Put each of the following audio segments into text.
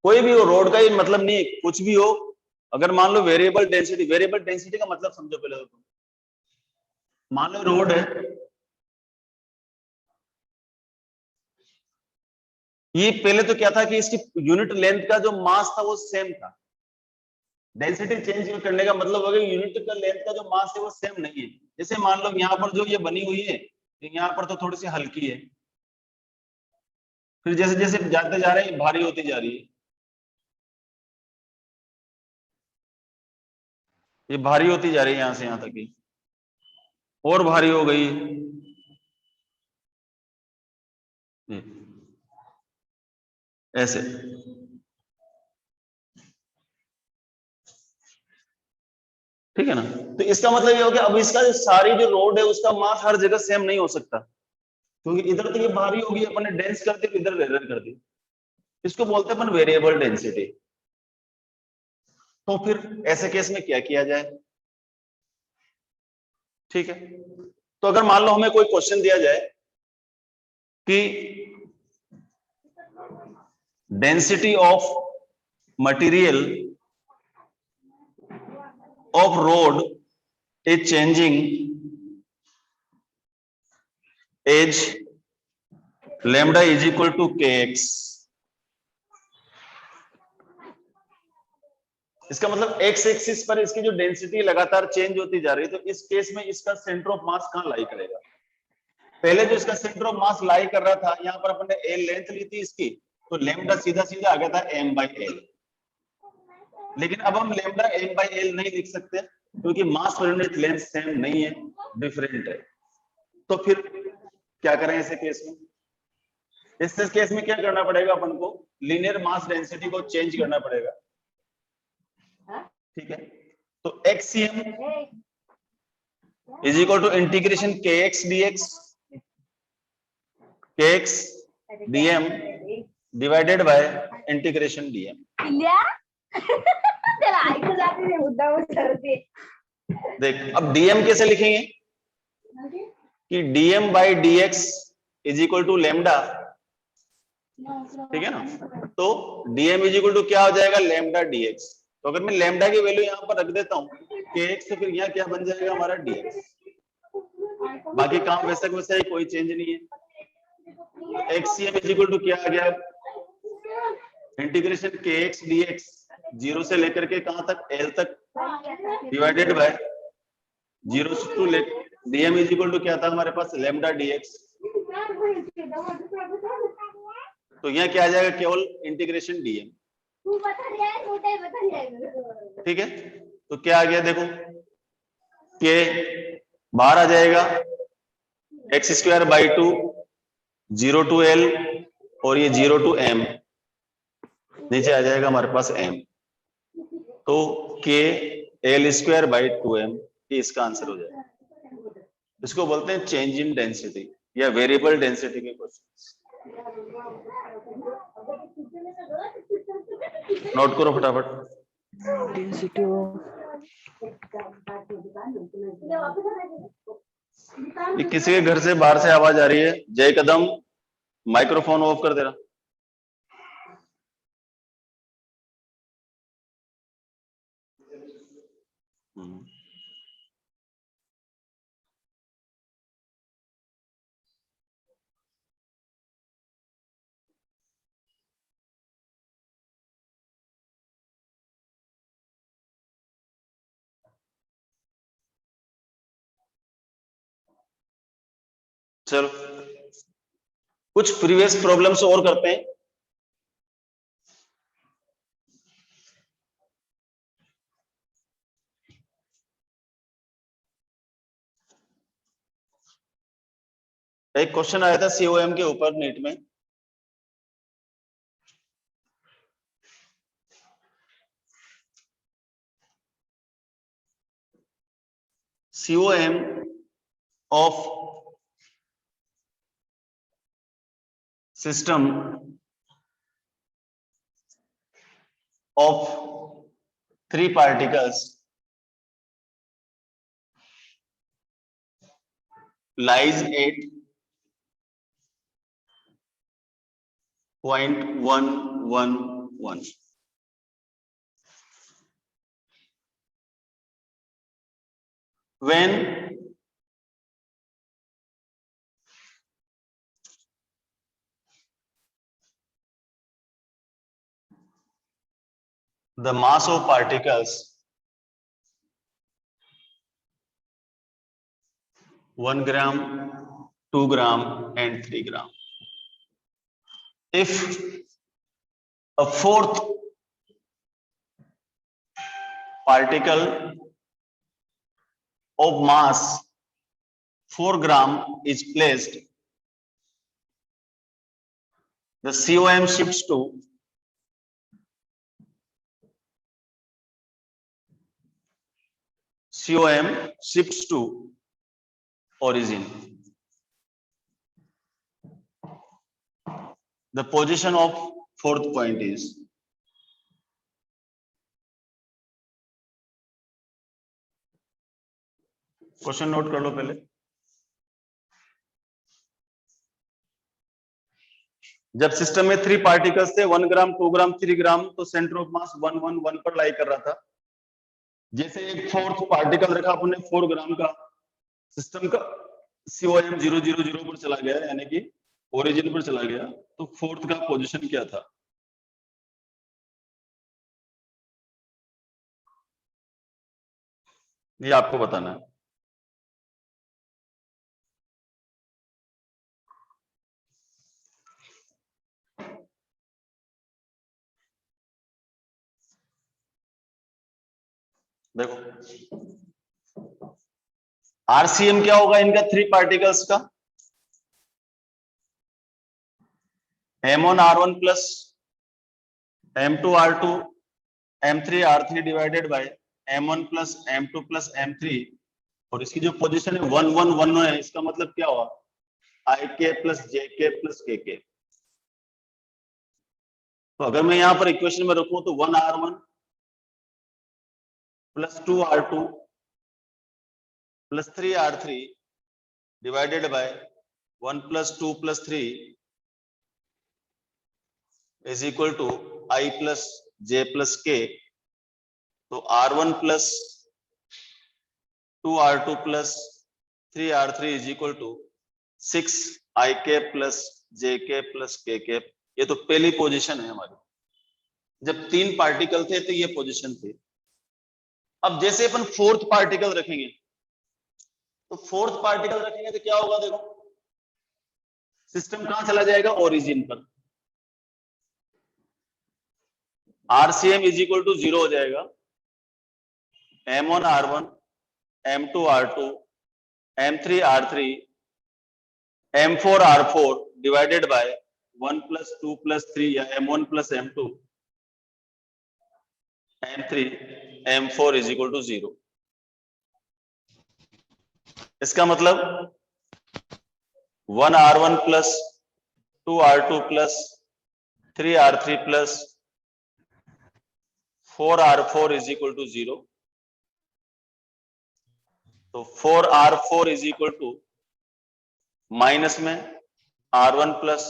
कोई भी हो, रोड का ही मतलब नहीं, कुछ भी हो, अगर मान लो वेरिएबल डेंसिटी का मतलब समझो पहले तो। मान लो रोड है, ये पहले तो क्या था कि इसकी यूनिट लेंथ का जो मास था वो सेम था। डेंसिटी चेंज करने का मतलब हो गया यूनिट का लेंथ का जो मास है वो सेम नहीं है। जैसे मान लो यहाँ पर जो ये बनी हुई है, यहाँ पर तो थोड़ी सी हल्की है, फिर जैसे जैसे जाते जा रहे हैं भारी होती जा रही है, ये भारी होती जा रही है यहां से यहां तक ही, और भारी हो गई ऐसे। ठीक है ना? तो इसका मतलब ये हो गया अब इसका जो सारी जो रोड है उसका मास हर जगह सेम नहीं हो सकता, क्योंकि इधर तो ये भारी होगी, अपन ने डेंस कर दी, इधर रेयर कर दी। इसको बोलते हैं अपन वेरिएबल डेंसिटी। तो फिर ऐसे केस में क्या किया जाए? ठीक है, तो अगर मान लो हमें कोई क्वेश्चन दिया जाए कि density of material of rod is changing as lambda is equal to kx। इसका मतलब एक्स एक्सिस पर इसकी जो डेंसिटी लगातार चेंज होती जा रही है, तो इस केस में इसका सेंटर ऑफ मास कहां लाई करेगा? पहले जो इसका सेंटर ऑफ मास लाई कर रहा था, यहां पर अपन ने एल लेंथ ली थी इसकी, तो लेमडा सीधा सीधा आ गया था एम बाई एल। लेकिन अब हम लेमडा एम बाई एल नहीं लिख सकते, क्योंकि मास पर यूनिट लेंथ सेम नहीं है, डिफरेंट है। तो फिर क्या करें ऐसे केस में? इस केस में क्या करना पड़ेगा अपन को? लीनियर मास डेंसिटी को चेंज करना पड़ेगा। ठीक है, तो XCM is equal to integration के एक्स डीएक्स, के x dm divided by integration dm. देख अब डीएम कैसे लिखेंगे कि dm by dx is equal to lambda. ठीक है ना? तो डीएम इज इक्वल टू क्या हो जाएगा? Lambda dx. तो अगर मैं लेमडा की वैल्यू यहां पर रख देता हूं के एक्स, तो फिर यहाँ क्या बन जाएगा हमारा डीएक्स। बाकी काम वैसे वैसे ही, कोई चेंज नहीं है। एक्सीएम इज इक्वल टू क्या आ गया? इंटीग्रेशन के एक्स डीएक्स, जीरो से लेकर के कहां तक? एल तक, divided by zero to dm is equal to क्या था हमारे पास? Lambda dx. तो यहाँ क्या आ जाएगा? केवल इंटीग्रेशन डीएम। ठीक है, तो क्या आ गया देखो, के बाहर आ जाएगा x square by two, zero to L, और ये जीरो टू एम, नीचे आ जाएगा हमारे पास एम। तो K L square by two M, ये इसका आंसर हो जाएगा। इसको बोलते हैं चेंज इन डेंसिटी या वेरिएबल डेंसिटी के क्वेश्चन। नोट करो फटाफट। डेंसिटी ये किसी के घर से बाहर से आवाज आ रही है। जय कदम, माइक्रोफोन ऑफ कर देना। चलो कुछ प्रीवियस प्रॉब्लम्स और करते हैं। एक क्वेश्चन आया था सीओएम के ऊपर नीट में। COM of system of three particles lies at 0.11 1. When the mass of particles 1 gram, 2 gram and 3 gram. If a fourth particle of mass 4 gram is placed, the COM shifts to origin. The position of fourth point is question note कर लो पहले। जब system में 3 particles थे 1 ग्राम 2 ग्राम 3 ग्राम, तो centre of mass 1 1 1 पर लाई कर रहा था। जैसे एक फोर्थ पार्टिकल रखा अपने 4 ग्राम का, सिस्टम का COM 000 पर चला गया, यानी कि ओरिजिन पर चला गया, तो फोर्थ का पोजीशन क्या था? ये आपको बताना है। देखो RCM क्या होगा इनका 3 पार्टिकल्स का? M1 R1 plus M2 R2 M3 R3 divided bye M1 plus M2 plus M3, और इसकी जो पोजीशन है 1 1 1 है, इसका मतलब क्या हुआ? IK plus JK plus KK। तो अगर मैं यहां पर इक्वेशन में रखूं तो 1 R1 plus 2 R2 plus 3 R3 divided by 1 plus 2 plus 3 is equal to I plus J plus K। तो R1 plus 2 R2 plus 3 R3 is equal to 6 IK plus JK plus KK। ये तो पहली position है हमारी। जब 3 particle थे तो ये पोजीशन थी। अब जैसे अपन फोर्थ पार्टिकल रखेंगे, तो फोर्थ पार्टिकल रखेंगे तो क्या होगा? देखो सिस्टम कहां चला जाएगा? ओरिजिन पर। RCM इज इक्वल टू 0 हो जाएगा। M1 R1 M2 R2 M3 R3 M4 R4 divided by 1 plus 2 plus 3 या M1 plus M2 M3 M4 is equal to 0। इसका मतलब 1 R1 plus 2 R2 plus 3 R3 plus 4 R4 is equal to 0। तो 4 R4 is equal to minus में R1 plus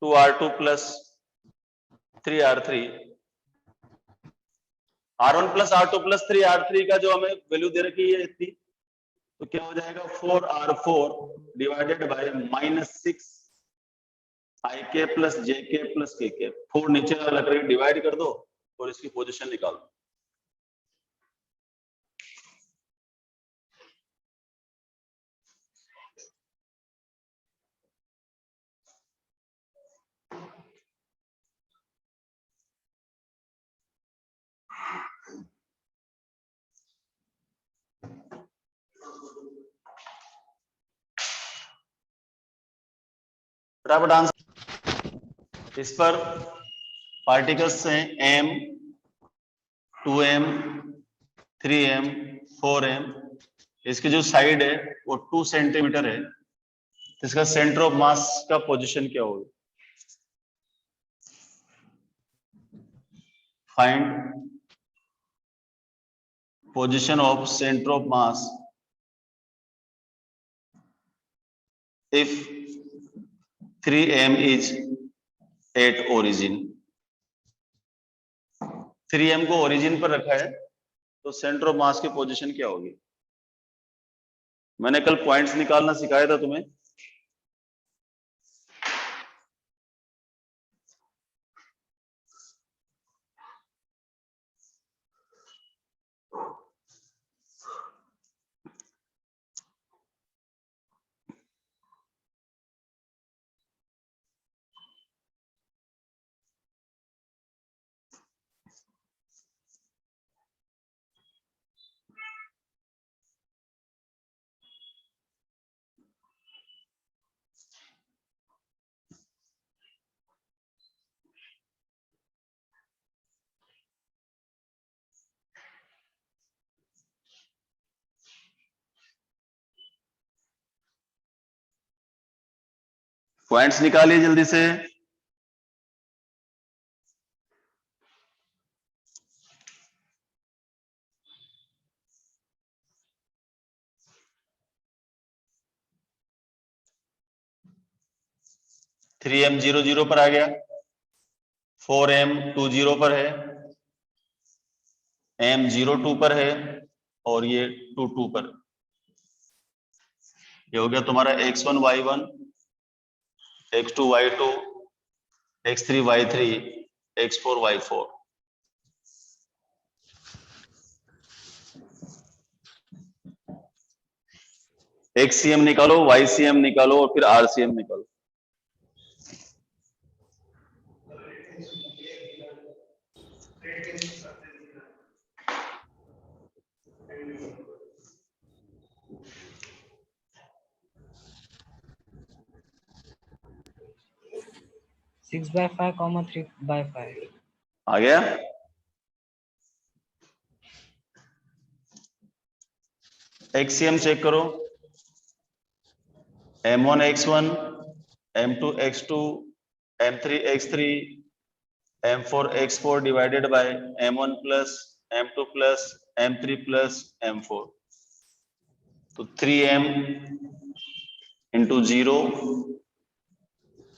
2 R2 plus 3 R3, R1 plus R2 plus 3 R3 का जो हमें value दे रखी है इतनी, तो क्या हो जाएगा? 4 R4 divided by minus 6 IK plus JK plus KK। 4 नीचे वाला करके डिवाइड कर दो और इसकी पोजीशन निकाल दो। फटाफट आंसर। इस पर पार्टिकल्स हैं M, 2M, 3M, 4M। इसकी जो साइड है वो 2 सेंटीमीटर है। इसका सेंटर ऑफ मास का पोजीशन क्या होगा? Find position of centre of mass if 3M is at origin। 3m को ओरिजिन पर रखा है तो सेंटर ऑफ मास की पोजीशन क्या होगी? मैंने कल पॉइंट्स निकालना सिखाया था तुम्हें। पॉइंट्स निकालिए जल्दी से। थ्री एम 0 पर आ गया, 4m 20 पर है, m 02 पर है और ये 22 पर। ये हो गया तुम्हारा x1 y1, x2 y2, x3 y3, x4 y4। XCM निकालो, YCM निकालो और फिर RCM निकालो। सिक्स बाय 5, 3/5 आ गया। XCM चेक करो, M1 x1, M2 x2, M3 x3, M4 x4 divided by M1 plus M2 plus M3 plus M4। तो 3m into 0,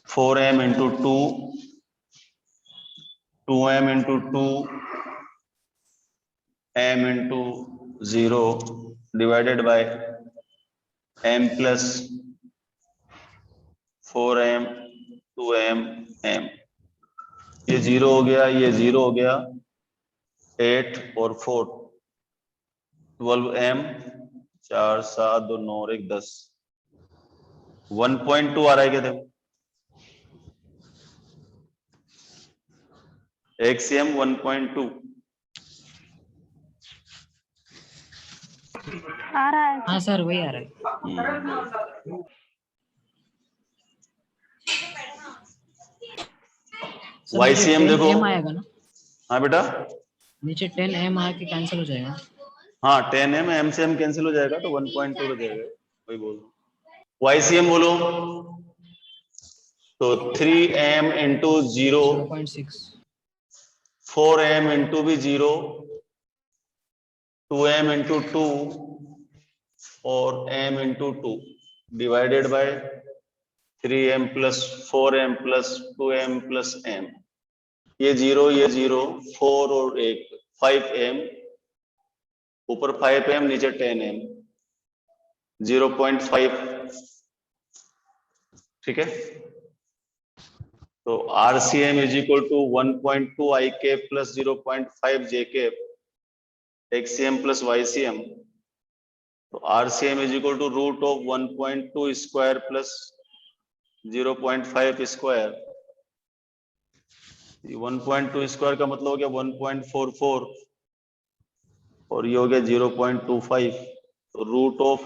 4m into 2, 2m into 2, m into 0 divided by m plus 4m 2m m। ये 0 हो गया, ये 0 हो गया, 8 और 4 12m, 4 7 2 9 1 10। 1.2 आ रहा है क्या? देखो XCM 1.2 आ रहा है। हाँ सर वही आ रहा है। YCM देखो। m आएगा ना? हाँ बेटा, नीचे 10m आके कैंसिल हो जाएगा। हाँ 10m m से m कैंसिल हो जाएगा तो 1.2 हो जाएगा, वही बोल। YCM बोलो तो 3m इंटू 0, 0.6, 4m इंटू भी 0, 2m इंटू 2 और m into 2 divided by 3m plus 4m plus 2m plus m। ये 0, ये 0, 4 और 1 5m, ऊपर 5m नीचे 10m, 0.5। ठीक है, तो RCM is equal to 1.2 I cap plus 0.5 J cap, XCM plus YCM। तो RCM is equal to root of 1.2 square plus 0.5 square. 1.2 square का मतलब हो गया 1.44 और ये हो गया 0.25। तो रूट ऑफ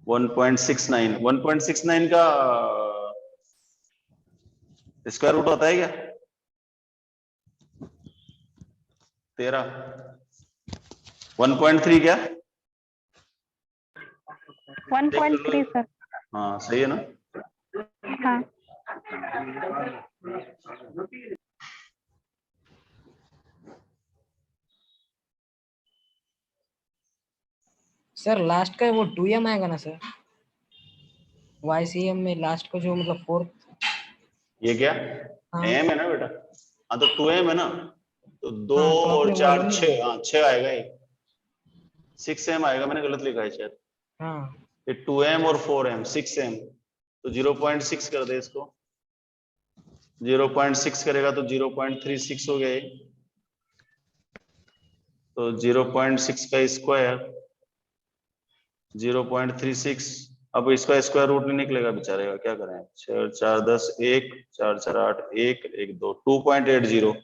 1.69, 1.69 का स्क्वायर रूट होता है क्या? 13। 1.3 क्या? 1.3 सर। हाँ सही है ना। हाँ सर लास्ट का वो 2m आएगा ना सर? YCM में लास्ट को जो मतलब फोर्थ। ये क्या हाँ। m है ना बेटा? हाँ तो 2m है ना, तो तो 2 हाँ, तो और आपने 4 बोला 6, हाँ 6 आएगा ये, 6m आएगा, मैंने गलत लिखा है शायद, हाँ ये 2m और 4m, 6m, तो 0.6 कर दे इसको, 0.6 करेगा तो 0.36 हो गया ये, तो 0.6 का स्क्वायर 0.36, अब इसका स्क्वायर रूट नहीं निकलेगा बेचारे का, क्या करें, 6 और 4 10, 1 4 4 8 1 1 2, 2.80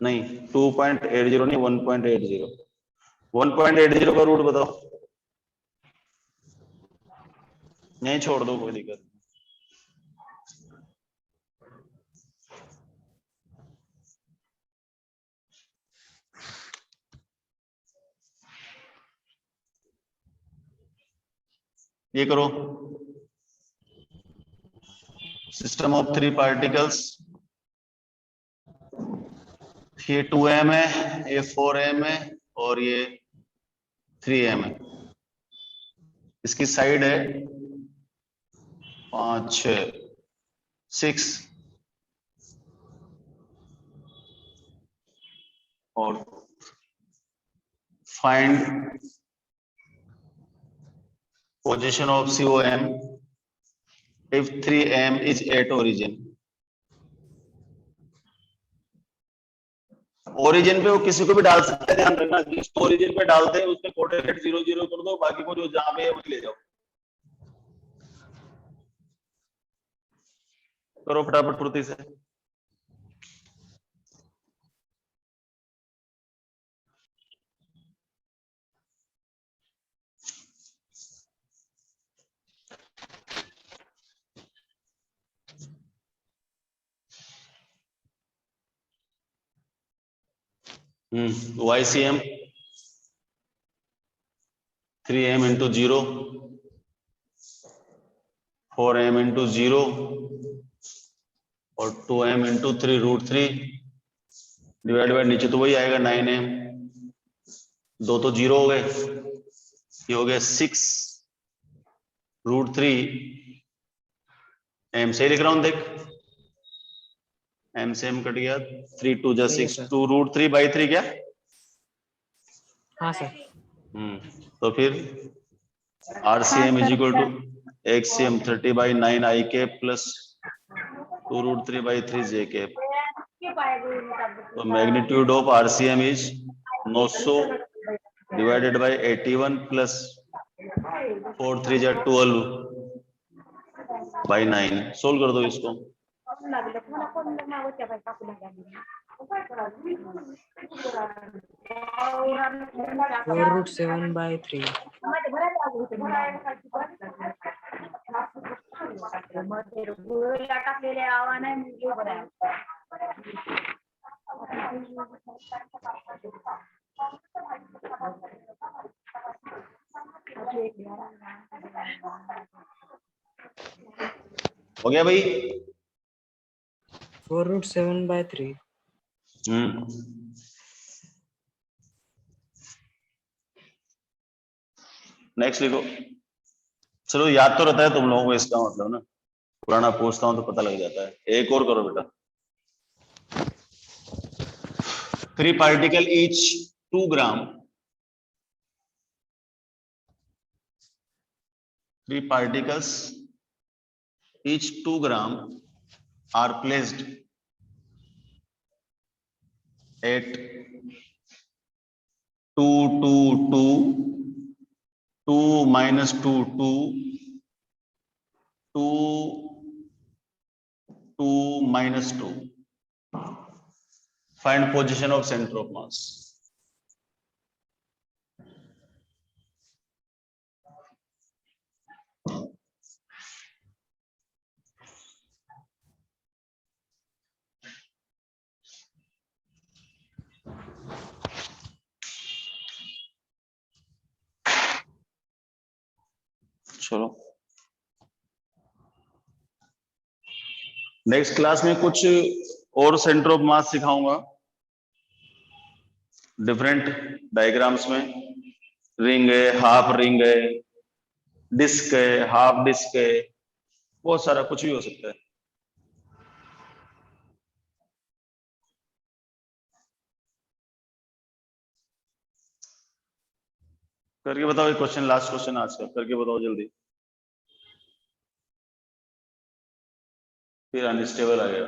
नहीं, 2.80 नहीं, 1.80, 1.80 का रूट बताओ, नहीं छोड़ दो कोई दिक्कत नहीं। ये करो, सिस्टम ऑफ 3 पार्टिकल्स, ये 2m है, ये 4m है और ये 3m है, इसकी साइड है 5 6 और find position of COM if 3m is at origin, origin पे वो किसी को भी डाल सकते हैं, ध्यान रखना, जिस ओरिजिन पे डालते हैं उसमें कोऑर्डिनेट 0 0 कर दो, बाकी को जो जहां पे है वही ले जाओ, करो फटाफट फुर्ती से। YCM 3m into 0, 4m into 0 और 2m into 3√3 डिवाइड बाय नीचे तो वही आएगा 9m, 2 तो 0 हो गए, ये हो गया 6√3 m, सही लिख रहा हूं देख, m से m कट गया, 3 2 जा सही है 6, सर। 2√3/3 क्या, हाँ सर। तो फिर RCM हाँ is sir. Equal to XCM 30/9 I cap plus 2√3/3 J cap, तो magnitude of RCM is 900 divided by 81 plus 4 3 जा 12/9, सोल्व कर दो इसको, 4√7/3 हो गया भाई, 4√7/3 नेक्स्ट लिखो, चलो याद तो रहता है तुम लोगों को, इसका मतलब ना पुराना पूछता हूं तो पता लग जाता है, एक और करो बेटा, 3 particle each 2 gram, 3 particles each 2 gram are placed at 2 2 2 2 minus 2 2 2 2 minus 2, find position of center of mass, चलो नेक्स्ट क्लास में कुछ और सेंटर ऑफ मास सिखाऊंगा डिफरेंट डायग्राम्स में, रिंग है, हाफ रिंग है, डिस्क है, हाफ डिस्क है, बहुत सारा कुछ भी हो सकता है। करके बताओ ये क्वेश्चन, लास्ट क्वेश्चन आज का, करके बताओ जल्दी, फिर अनस्टेबल आ गया।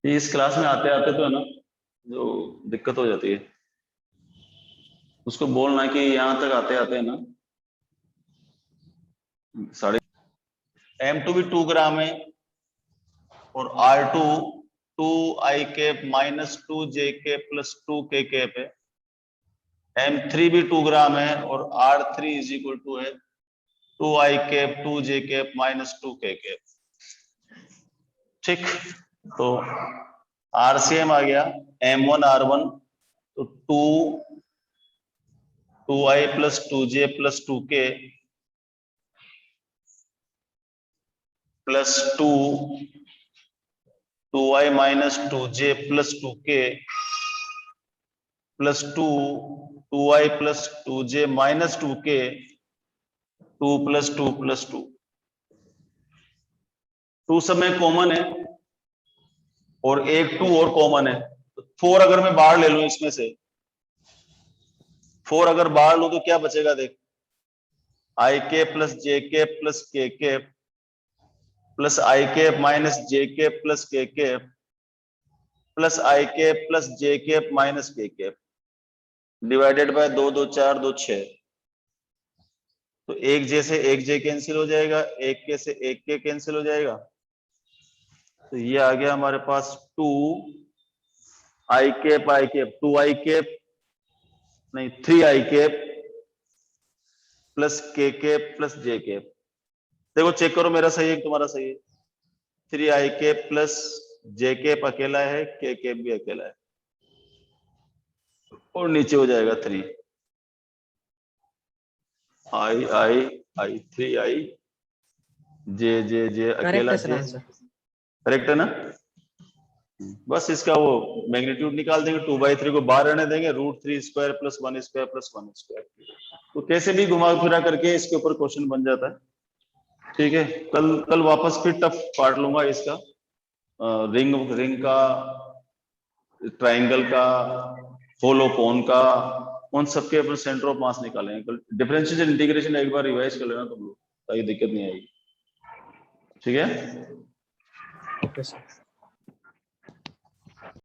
ये इस क्लास में आते आते तो है ना जो दिक्कत हो जाती है, उसको बोलना कि यहां तक आते आते है ना साढ़े M2 भी 2 ग्राम है और R2 2I cap minus 2J cap plus 2K cap है। M3 भी 2 ग्राम है और R3 इज इक्वल टू है 2I cap 2J cap minus 2K cap. ठीक, तो RCM आ गया M1 R1 तो 2I plus 2J plus 2K plus 2I minus 2J plus 2K plus 2I plus 2J minus 2K 2 plus 2 plus 2 2 सब में common है और एक 2 और कॉमन है, तो 4 अगर मैं बाहर ले लूं इसमें से, 4 अगर बाहर लूं तो क्या बचेगा देख, आई कैप प्लस जे कैप प्लस के कैप प्लस आई कैप माइनस जे कैप प्लस के कैप प्लस आई कैप प्लस जे कैप माइनस के कैप डिवाइडेड बाय 2 2 4 2 6। तो एक जे से एक जे कैंसिल हो जाएगा, एक के से एक के कैंसिल हो जाएगा, तो ये आ गया हमारे पास 2 आई कैप 2 आई कैप नहीं 3 आई कैप प्लस के कैप प्लस जे कैप। देखो चेक करो मेरा सही है कि तुम्हारा सही है। 3 आई कैप प्लस जे कैप अकेला है, के कैप भी अकेला है और नीचे हो जाएगा 3 आई 3 आई जे अकेला करेक्ट है सर जे। आंसर। करेक्ट है ना? बस इसका वो मैग्नीट्यूड निकाल देंगे, 2/3 को बाहर रहने देंगे, √3 square plus 1 square plus 1 square. तो कैसे भी घुमा फिरा करके इसके ऊपर क्वेश्चन बन जाता है। ठीक है, कल वापस फिर टफ पार्ट लूंगा इसका, रिंग का, ट्राइंगल का, होलोकोन का, उन सबके अपने सेंटर ऑफ मास निकालेंगे कल। डिफरेंशियल इंटीग्रेशन एक बार रिवाइज कर लेना तुम लोग, ताकि दिक्कत नहीं आएगी। ठीक है। Okay sir.